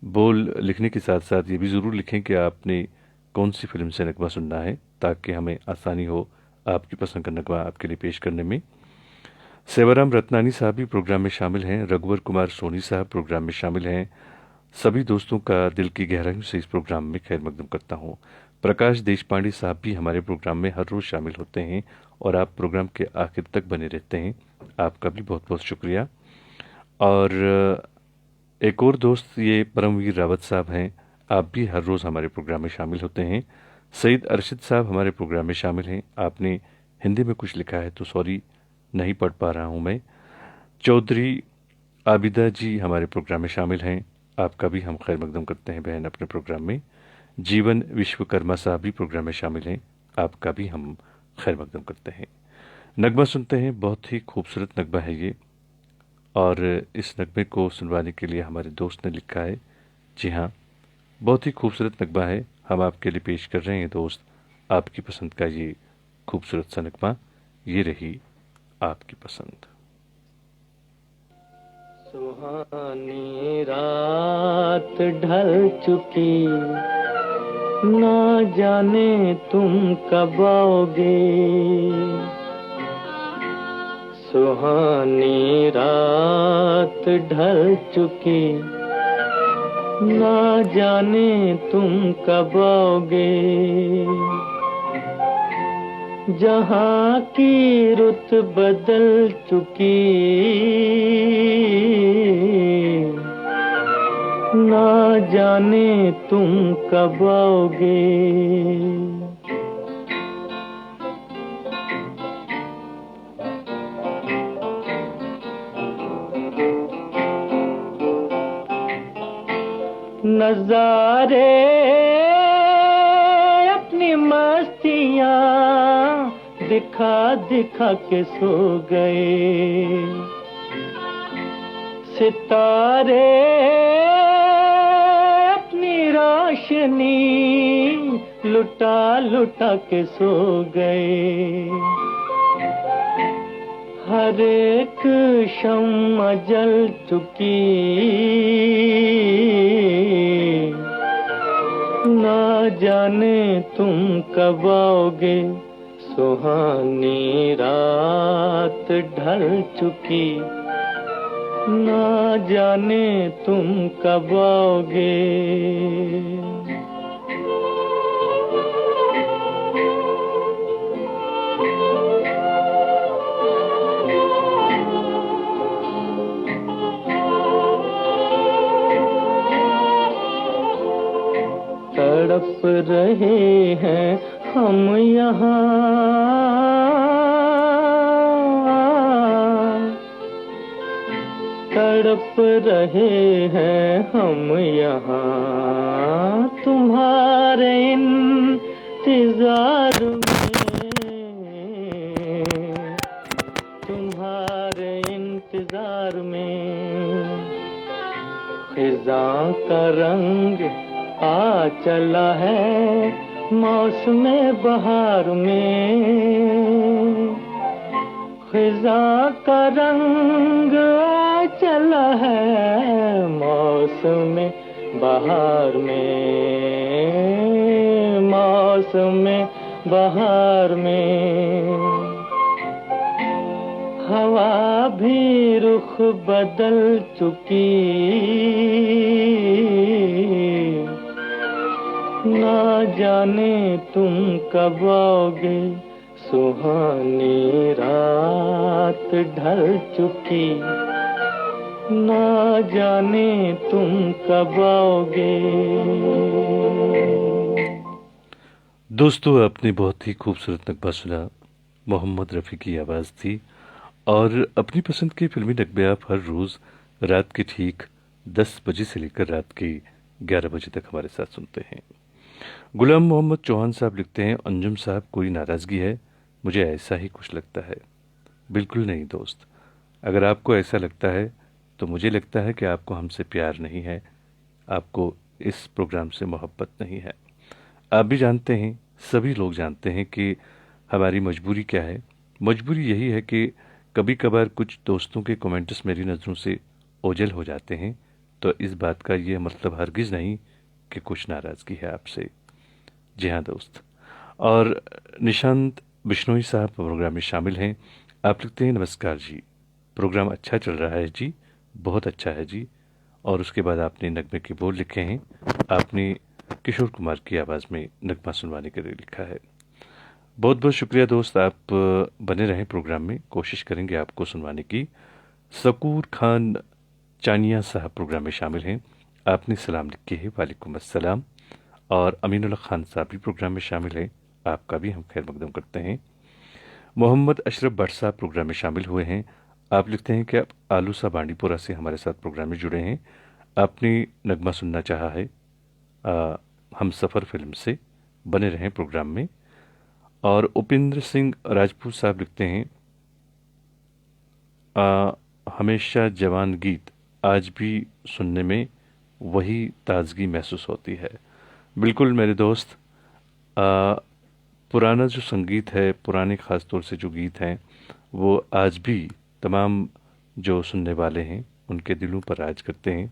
बोल लिखने के साथ साथ ये भी ज़रूर लिखें कि आपने कौन सी फिल्म से नगमा सुनना है, ताकि हमें आसानी हो आपकी पसंद का नगमा आपके लिए पेश करने में। सेवाराम रत्नानी साहब भी प्रोग्राम में शामिल हैं। रघुवर कुमार सोनी साहब प्रोग्राम में शामिल हैं। सभी दोस्तों का दिल की गहराइयों से इस प्रोग्राम में खैर मकदम करता हूँ। प्रकाश देशपांडे साहब भी हमारे प्रोग्राम में हर रोज़ शामिल होते हैं, और आप प्रोग्राम के आखिर तक बने रहते हैं। आपका भी बहुत बहुत शुक्रिया। और एक और दोस्त ये परमवीर रावत साहब हैं, आप भी हर रोज़ हमारे प्रोग्राम में शामिल होते हैं। सईद अरशद साहब हमारे प्रोग्राम में शामिल हैं। आपने हिंदी में कुछ लिखा है तो सॉरी नहीं पढ़ पा रहा हूँ मैं। चौधरी आबिदा जी हमारे प्रोग्राम में शामिल हैं। आपका भी हम खैर मकदम करते हैं बहन अपने प्रोग्राम में। जीवन विश्वकर्मा साहब भी प्रोग्राम में शामिल हैं। आपका भी हम खैर मकदम करते हैं। नगमा सुनते हैं, बहुत ही खूबसूरत नगमा है ये, और इस नगमे को सुनवाने के लिए हमारे दोस्त ने लिखा है। जी हाँ, बहुत ही खूबसूरत नगमा है। हम आपके लिए पेश कर रहे हैं दोस्त आपकी पसंद का ये खूबसूरत सा नगमा। ये रही आपकी पसंद। सुहानी रात ढल चुकी, ना जाने तुम कब आओगे। सुहानी रात ढल चुकी, ना जाने तुम कब आओगे। जहाँ की रुत बदल चुकी, ना जाने तुम कब आओगे। नजारे अपनी मस्तियाँ दिखा दिखा के सो गए। सितारे अपनी रोशनी लुटा लुटा के सो गए। हर एक शम्मा जल चुकी, ना जाने तुम कब आओगे। सुहानी रात ढल चुकी, ना जाने तुम कब आओगे। तड़प रहे हैं हम यहाँ, तड़प रहे हैं हम यहाँ तुम्हारे इंतजार में, तुम्हारे इंतजार में। खिज़ां का रंग आ चला है मौसम बहार में। खिज़ां का रंग आ चला है मौसम बहार में, मौसम बहार में। हवा भी रुख बदल चुकी, ना जाने तुम कब आओगे। सुहानी रात ढल चुकी, ना जाने तुम कब आओगे। दोस्तों, आपने बहुत ही खूबसूरत नगमा सुना। मोहम्मद रफ़ी की आवाज़ थी और अपनी पसंद के फिल्मी नगमे आप हर रोज़ रात के ठीक 10 बजे से लेकर रात के 11 बजे तक हमारे साथ सुनते हैं। गुलाम मोहम्मद चौहान साहब लिखते हैं, अंजुम साहब कोई नाराज़गी है? मुझे ऐसा ही कुछ लगता है। बिल्कुल नहीं दोस्त, अगर आपको ऐसा लगता है तो मुझे लगता है कि आपको हमसे प्यार नहीं है, आपको इस प्रोग्राम से मोहब्बत नहीं है। आप भी जानते हैं, सभी लोग जानते हैं कि हमारी मजबूरी क्या है। मजबूरी यही है कि कभी कभार कुछ दोस्तों के कमेंट्स मेरी नज़रों से ओझल हो जाते हैं, तो इस बात का ये मतलब हरगिज़ नहीं कि कुछ नाराज़गी है आपसे। जी हाँ दोस्त। और निशांत बिश्नोई साहब प्रोग्राम में शामिल हैं। आप लिखते हैं, नमस्कार जी, प्रोग्राम अच्छा चल रहा है जी, बहुत अच्छा है जी। और उसके बाद आपने नगमे के बोल लिखे हैं। आपने किशोर कुमार की आवाज़ में नगमा सुनवाने के लिए लिखा है। बहुत बहुत शुक्रिया दोस्त, आप बने रहें प्रोग्राम में, कोशिश करेंगे आपको सुनवाने की। सकूर खान चानिया साहब प्रोग्राम में शामिल हैं। आपने सलाम लिखे है, वालेकुम अस्सलाम। और अमीनुल्लाह खान साहब भी प्रोग्राम में शामिल हैं, आपका भी हम खैर मकदम करते हैं। मोहम्मद अशरफ भट्ट साहब प्रोग्राम में शामिल हुए हैं। आप लिखते हैं कि आप आलूसा बांडीपुरा से हमारे साथ प्रोग्राम में जुड़े हैं। आपने नगमा सुनना चाहा है हम सफ़र फिल्म से। बने रहें प्रोग्राम में। और उपेंद्र सिंह राजपूत साहब लिखते हैं, हमेशा जवान गीत आज भी सुनने में वही ताजगी महसूस होती है। बिल्कुल मेरे दोस्त, आ, पुराना जो संगीत है, पुराने ख़ास तौर से जो गीत हैं, वो आज भी तमाम जो सुनने वाले हैं उनके दिलों पर राज करते हैं।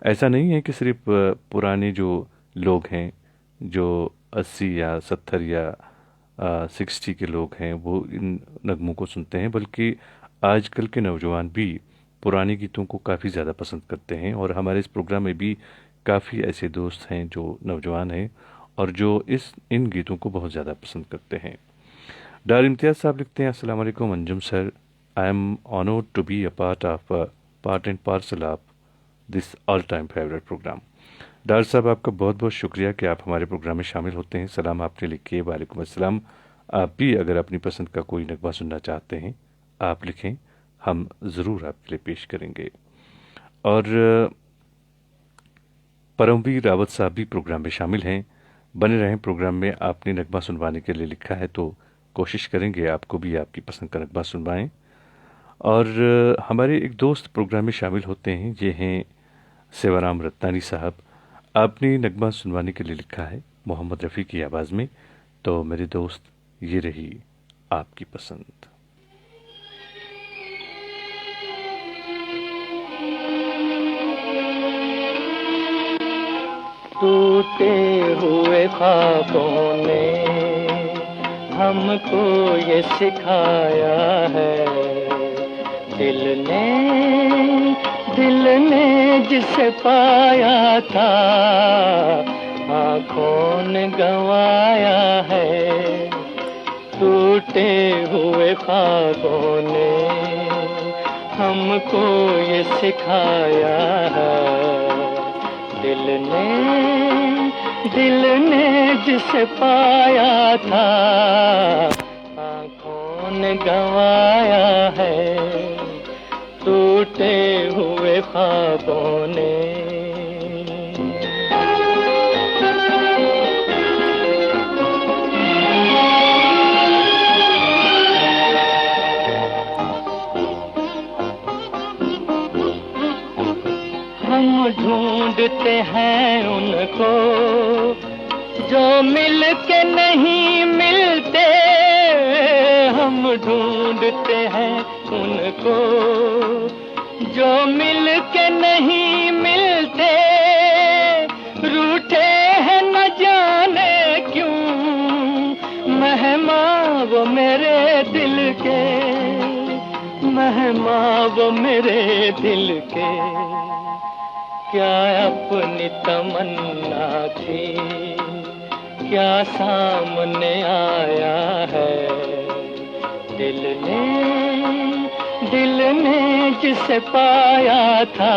ऐसा नहीं है कि सिर्फ पुराने जो लोग हैं, जो 80 या 70 या 60 के लोग हैं, वो इन नगमों को सुनते हैं, बल्कि आजकल के नौजवान भी पुराने गीतों को काफ़ी ज़्यादा पसंद करते हैं। और हमारे इस प्रोग्राम में भी काफ़ी ऐसे दोस्त हैं जो नौजवान हैं और जो इन गीतों को बहुत ज़्यादा पसंद करते हैं। डार इम्तियाज़ साहब लिखते हैं, अस्सलाम वालेकुम Anjum sir, I am honoured to be a part and parcel of this all time favourite programme. Dar sahib, आपका बहुत बहुत शुक्रिया कि आप हमारे प्रोग्राम में शामिल होते हैं। सलाम आपने लिखे, वालेकुम अस्सलाम। आप भी अगर अपनी पसंद का कोई नगमा सुनना चाहते हैं, आप लिखें, हम ज़रूर आपके लिए पेश करेंगे। और परमवीर रावत साहब भी प्रोग्राम में शामिल हैं। बने रहें प्रोग्राम में। आपने नगमा सुनवाने के लिए लिखा है तो कोशिश करेंगे आपको भी आपकी पसंद का नगमा सुनवाएं। और हमारे एक दोस्त प्रोग्राम में शामिल होते हैं, ये हैं सेवाराम रत्नानी साहब। आपने नगमा सुनवाने के लिए लिखा है मोहम्मद रफ़ी की आवाज़ में। तो मेरे दोस्त, ये रही आपकी पसंद। टूटे हुए ख्वाबों ने हमको ये सिखाया है, दिल ने जिसे पाया था आँखों ने गंवाया है। टूटे हुए ख्वाबों ने हमको ये सिखाया है, दिल ने जिसे पाया था आँखों ने गंवाया है। टूटे हुए ख्वाबों ने। हम ढूंढते हैं उनको जो मिल के नहीं मिलते, हम ढूंढते हैं उनको जो मिल के नहीं मिलते। रूठे हैं न जाने क्यों मेहमान वो मेरे दिल के, मेहमान वो मेरे दिल के। क्या अपनी तमन्ना थी, क्या सामने आया है। दिल ने जिसे पाया था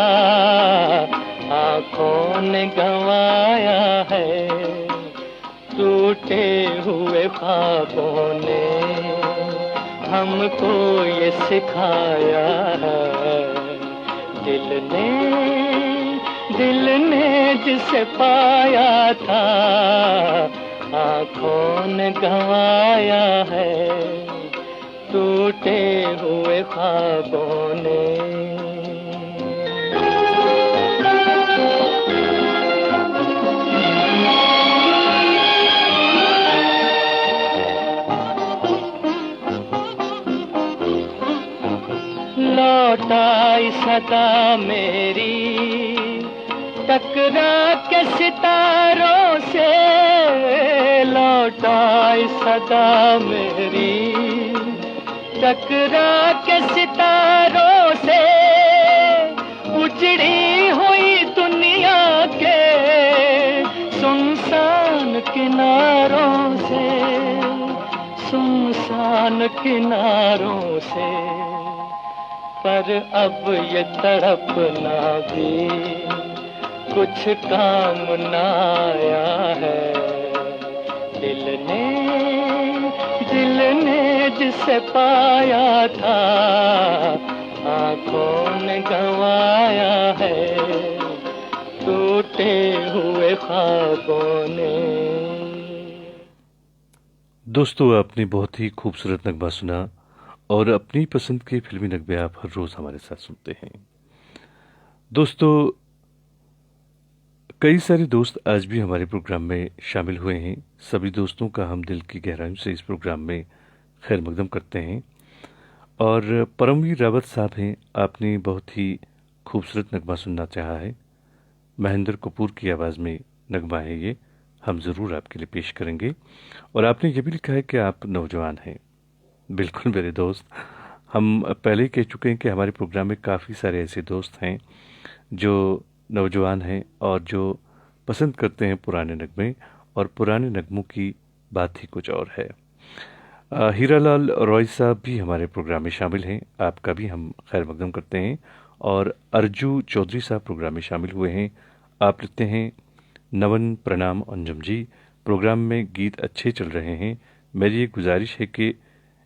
आँखों ने गंवाया है। टूटे हुए ख्वाबों ने हमको ये सिखाया है, दिल ने जिसे पाया था आँखों ने गंवाया है। टूटे हुए ख्वाबों ने। लौट आई सदा मेरी टकरा के सितारों से, लौट आई सदा मेरी टकरा के सितारों से। उजड़ी हुई दुनिया के सुनसान किनारों से, सुनसान किनारों से। पर अब ये तड़पना भी कुछ काम न आया है। दिल ने जिसे पाया था आँखों ने गंवाया है। टूटे हुए ख्वाबों ने। दोस्तों, आपने बहुत ही खूबसूरत नगमा सुना और अपनी पसंद के फिल्मी नगमे आप हर रोज़ हमारे साथ सुनते हैं। दोस्तों, कई सारे दोस्त आज भी हमारे प्रोग्राम में शामिल हुए हैं। सभी दोस्तों का हम दिल की गहराइयों से इस प्रोग्राम में खैर मकदम करते हैं। और परमवीर रावत साहब हैं, आपने बहुत ही खूबसूरत नगमा सुनना चाहा है। महेंद्र कपूर की आवाज़ में नगमा है ये, हम ज़रूर आपके लिए पेश करेंगे। और आपने ये भी लिखा है कि आप नौजवान हैं। बिल्कुल मेरे दोस्त, हम पहले ही कह चुके हैं कि हमारे प्रोग्राम में काफ़ी सारे ऐसे दोस्त हैं जो नौजवान हैं और जो पसंद करते हैं पुराने नगमे, और पुराने नगमों की बात ही कुछ और है। हीरालाल रॉय साहब भी हमारे प्रोग्राम में शामिल हैं, आपका भी हम खैर मकदम करते हैं। और अर्जू चौधरी साहब प्रोग्राम में शामिल हुए हैं। आप लिखते हैं, नवन प्रणाम अंजुम जी, प्रोग्राम में गीत अच्छे चल रहे हैं, मेरी एक गुजारिश है कि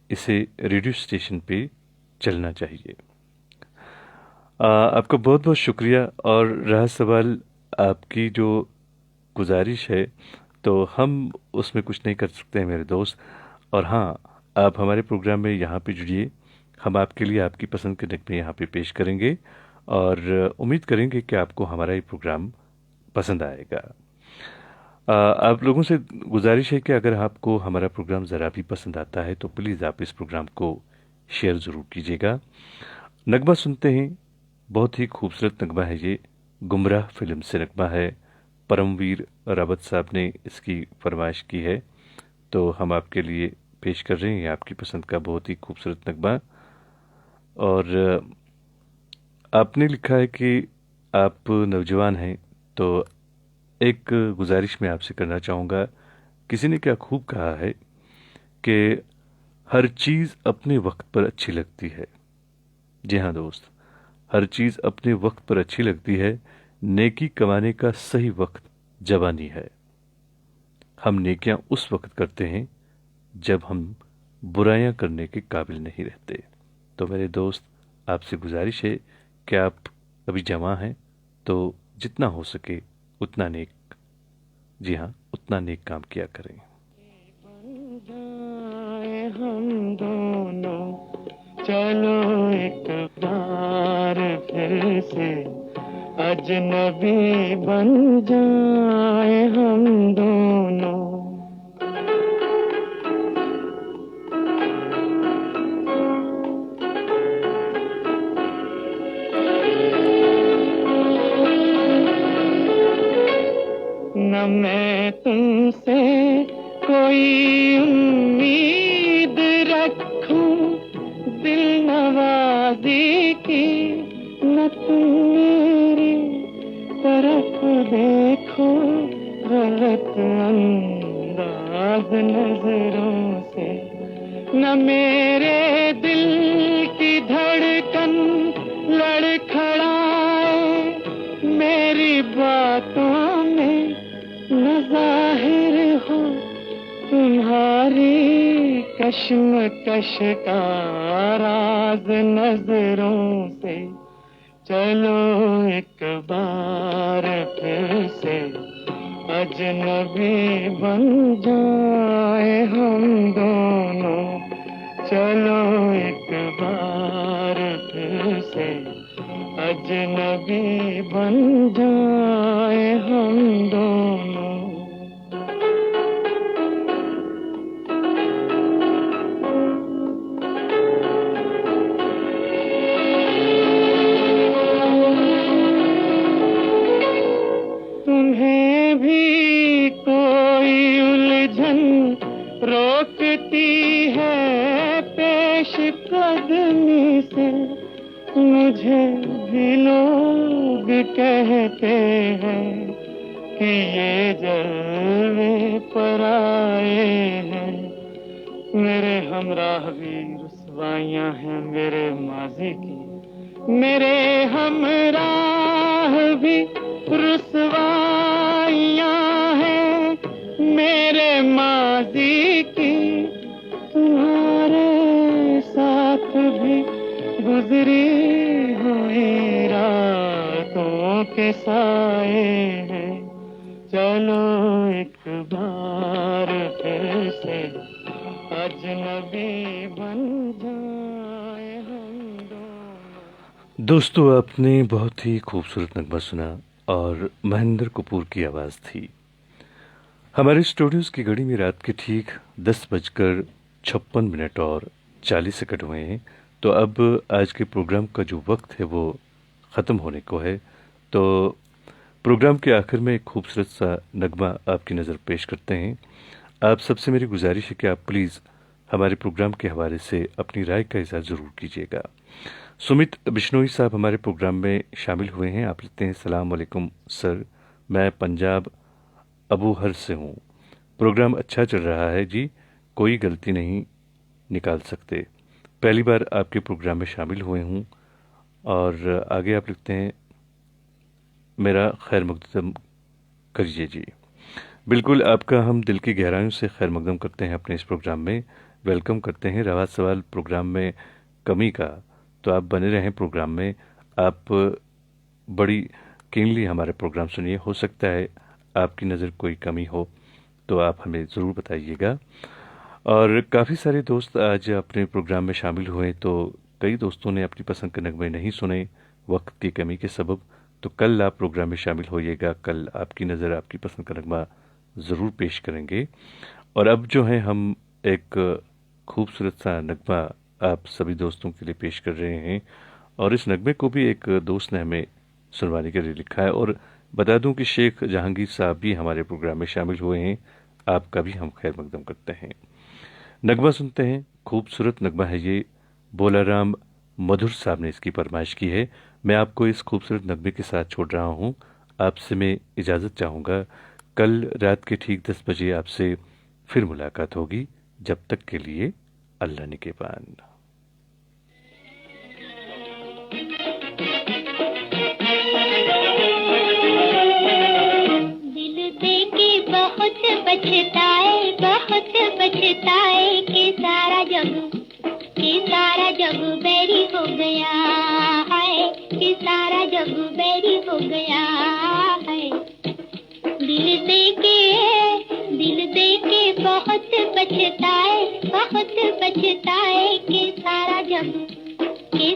इसे रेडियो स्टेशन पे चलना चाहिए। आपका बहुत बहुत शुक्रिया। और रहा सवाल आपकी जो गुजारिश है, तो हम उसमें कुछ नहीं कर सकते हैं मेरे दोस्त। और हाँ, आप हमारे प्रोग्राम में यहाँ पे जुड़िए, हम आपके लिए आपकी पसंद के नगमे यहाँ पे पेश करेंगे और उम्मीद करेंगे कि आपको हमारा ये प्रोग्राम पसंद आएगा। आप लोगों से गुजारिश है कि अगर आपको हमारा प्रोग्राम ज़रा भी पसंद आता है तो प्लीज़ आप इस प्रोग्राम को शेयर ज़रूर कीजिएगा। नगमा सुनते हैं, बहुत ही खूबसूरत नगमा है ये, गुमराह फिल्म से नगमा है। परमवीर रावत साहब ने इसकी फरमाइश की है, तो हम आपके लिए पेश कर रहे हैं आपकी पसंद का बहुत ही खूबसूरत नगमा। और आपने लिखा है कि आप नौजवान हैं, तो एक गुजारिश मैं आपसे करना चाहूँगा। किसी ने क्या खूब कहा है कि हर चीज़ अपने वक्त पर अच्छी लगती है। जी हाँ दोस्त, हर चीज़ अपने वक्त पर अच्छी लगती है, नेकी कमाने का सही वक्त जवानी है। हम नेकियां उस वक्त करते हैं जब हम बुराइयां करने के काबिल नहीं रहते। तो मेरे दोस्त, आपसे गुजारिश है कि आप अभी जवां हैं, तो जितना हो सके उतना नेक, जी हाँ, उतना नेक काम किया करें। हम दोनों चलो एक बार फिर से अजनबी बन जाए हम दोनों। न मैं तुमसे कोई उम्मीद रखूं दिल नवाज़ी की, न तुम मेरी तरफ देखो गलत अंदाज नजरों से, न मेरे दिल की धड़कन लड़खड़ाए मेरी बातों में, न जाहिर हो तुम्हारी कश्मकश का राज नजरों से। चलो एक बार फिर से अजनबी बन जाए हम दोनों। चलो एक बार फिर से अजनबी बन जाए हम दोनों। तुम्हें भी कोई उलझन रोकती है पेश कदमी से, मुझे भी लोग कहते हैं कि ये जलवे पर आए हैं। मेरे हमराह भी रुसवाइयाँ हैं मेरे माजी की, मेरे हमराह भी रुसवाइयाँ हैं मेरे माजी की। तुम्हारे साथ भी गुजरी हुई रातों के साए हैं। चलो एक बार फिर से अजनबी बन जाए हम दोनों। दोस्तों, आपने बहुत ही खूबसूरत नगमा सुना, और महेंद्र कपूर की आवाज़ थी। हमारे स्टूडियोज़ की घड़ी में रात के ठीक 10:56 और 40 सेकंड हुए हैं। तो अब आज के प्रोग्राम का जो वक्त है वो ख़त्म होने को है। तो प्रोग्राम के आखिर में एक खूबसूरत सा नगमा आपकी नज़र पेश करते हैं। आप सबसे मेरी गुजारिश है कि आप प्लीज़ हमारे प्रोग्राम के हवाले से अपनी राय का इज़हार ज़रूर कीजिएगा। सुमित बिश्नोई साहब हमारे प्रोग्राम में शामिल हुए हैं। आप लिखते हैं, सलाम अलैकुम सर, मैं पंजाब अबूहर से हूँ। प्रोग्राम अच्छा चल रहा है जी, कोई गलती नहीं निकाल सकते। पहली बार आपके प्रोग्राम में शामिल हुए हूँ। और आगे आप लिखते हैं, मेरा खैर मकदम करिए जी। बिल्कुल, आपका हम दिल की गहराइयों से खैर मकदम करते हैं। अपने इस प्रोग्राम में वेलकम करते हैं। रवा सवाल प्रोग्राम में कमी का, तो आप बने रहें प्रोग्राम में। आप बड़ी कीनली हमारे प्रोग्राम सुनिए। हो सकता है आपकी नज़र कोई कमी हो तो आप हमें ज़रूर बताइएगा। और काफ़ी सारे दोस्त आज अपने प्रोग्राम में शामिल हुए, तो कई दोस्तों ने अपनी पसंद के नगमे नहीं सुने वक्त की कमी के सबब। तो कल आप प्रोग्राम में शामिल होइएगा। कल आपकी नज़र आपकी पसंद का नगमा ज़रूर पेश करेंगे। और अब जो है हम एक खूबसूरत सा नगमा आप सभी दोस्तों के लिए पेश कर रहे हैं। और इस नगमे को भी एक दोस्त ने हमें सुनवाने के लिए लिखा है। और बता दूं कि शेख जहांगीर साहब भी हमारे प्रोग्राम में शामिल हुए हैं। आपका भी हम खैर मकदम करते हैं। नगमा सुनते हैं। खूबसूरत नगमा है ये, बोलाराम मधुर साहब ने इसकी फरमाइश की है। मैं आपको इस खूबसूरत नगमे के साथ छोड़ रहा हूँ। आपसे मैं इजाज़त चाहूँगा। कल रात के ठीक 10 बजे आपसे फिर मुलाकात होगी। जब तक के लिए अल्लाह निगहबान। दिल दे के बहुत पछताए कि सारा जग बैरी हो गया है, कि सारा जग बैरी हो गया है। दिल दे के बहुत पछताए कि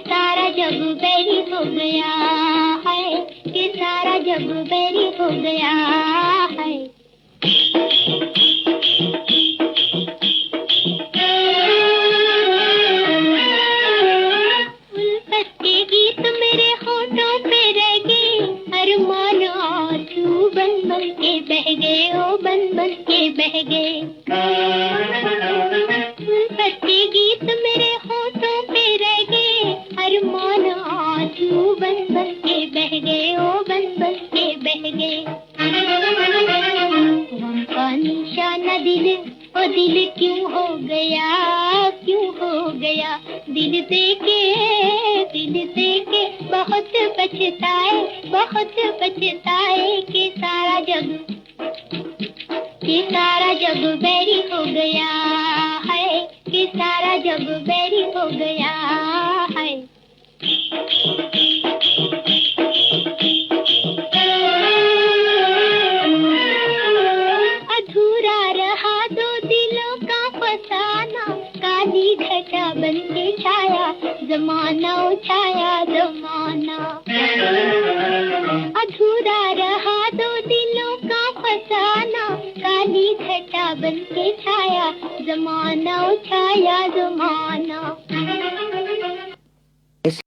सारा जग बैरी हो गया है, कि सारा जग बैरी हो गया है। उल्फत के गीत मेरे होठों पे रह गए, अरमान आंसू बन बन के बह गए, ओ बन बन के बह गए। उल्फत के गीत मेरे होठों पे रह गए, अरमान आंसू बन बन के बह गए, ओ बन बन के बह गए। गम का निशाना दिल, ओ दिल क्यों हो गया, क्यों हो गया। दिल दे के बहुत पछताए कि सारा जग बैरी हो गया है, कि सारा जग बैरी हो गया है। अधूरा रहा दो दिलों का फसाना, काली घटा बन के छाया ज़माना, ओ छाया ज़माना। अधूरा रहा दो दिलों का फसाना, काली घटा बन के छाया ज़माना, ओ छाया ज़माना।